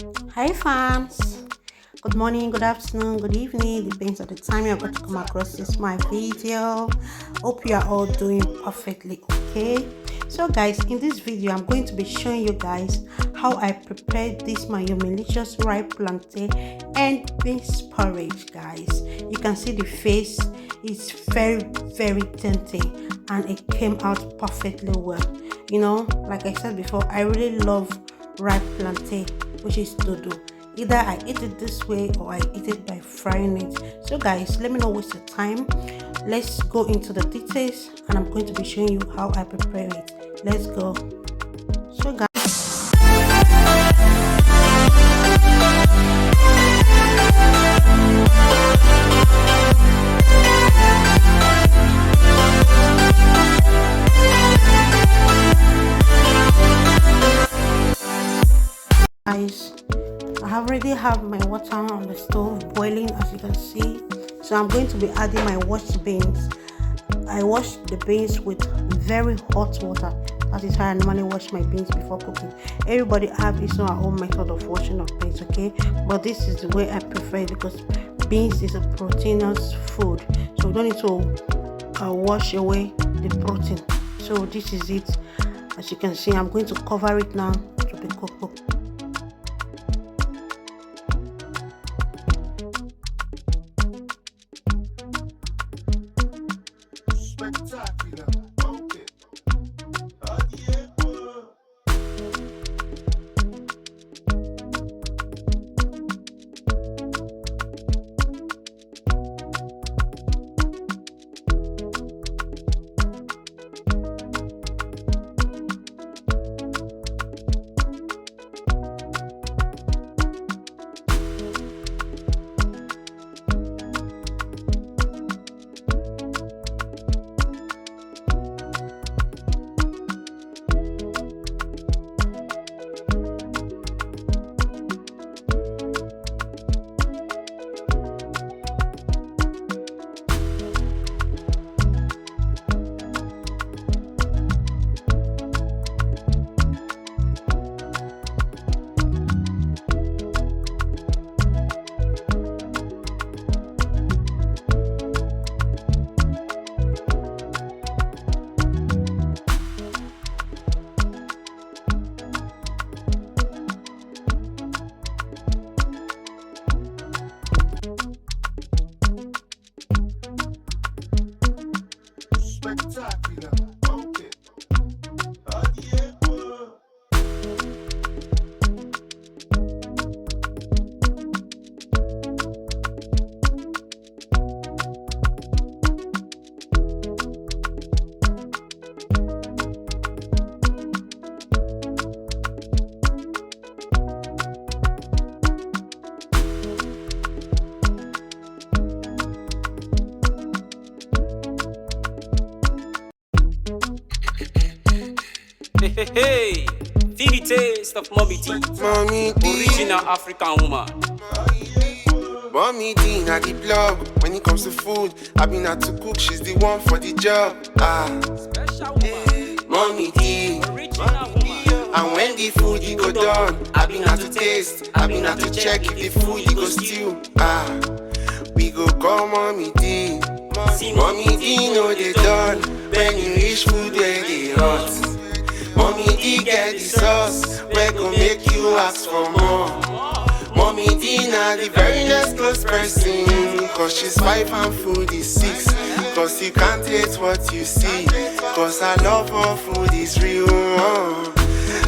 Hi fans, good morning, good afternoon, good evening, depends on the time you're going to come across this my video. Hope you are all doing perfectly okay. So guys, in this video I'm going to be showing you guys how I prepared this my delicious ripe plantain and beans porridge. Guys, you can see the face is very tempting and it came out perfectly well. Like I said before, I really love ripe plantain, which is dodo. Either I eat it this way or I eat it by frying it. So guys, let me not waste your time. Let's go into the details and I'm going to be showing you how I prepare it. Let's go. So guys, I already have my water on the stove boiling, as you can see. So I'm going to be adding my washed beans. I wash the beans with very hot water. That is how I normally wash my beans before cooking. Everybody have his own method of washing of beans, okay? But this is the way I prefer it because beans is a proteinous food, so we don't need to wash away the protein. So this is it. As you can see, I'm going to cover it now to be cooked. Hey, feel the taste of Mommy T, Mommy D, original African woman. Mommy D, na the plug. When it comes to food, I been had to cook. She's the one for the job. Special woman, Mommy D, original woman. and when the food you go done, I been had to taste. I been had to check if the food you go stew. We go call Mommy D. Mommy D know they done. When you reach food where they hot. Mommy D get the sauce, we gon' make you ask for more. Mommy D na the very next close person, cause she's 5 and food is 6. Cause you can't hate what you see, cause I love her food is real.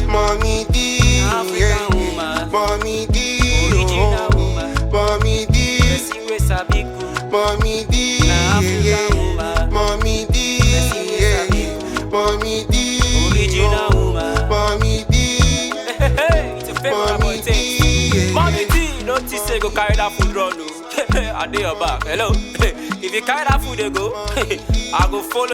Mommy D, yeah. Mommy D, oh. Mommy D, Mommy D, yeah. Mommy D, yeah. Mommy D, Original woman. Mommy D, Hey, it's a favorite Mommy taste. D, Mommy D, notice say go carry that food run. I dey your back. Hello. If you carry that food, they go. I go follow.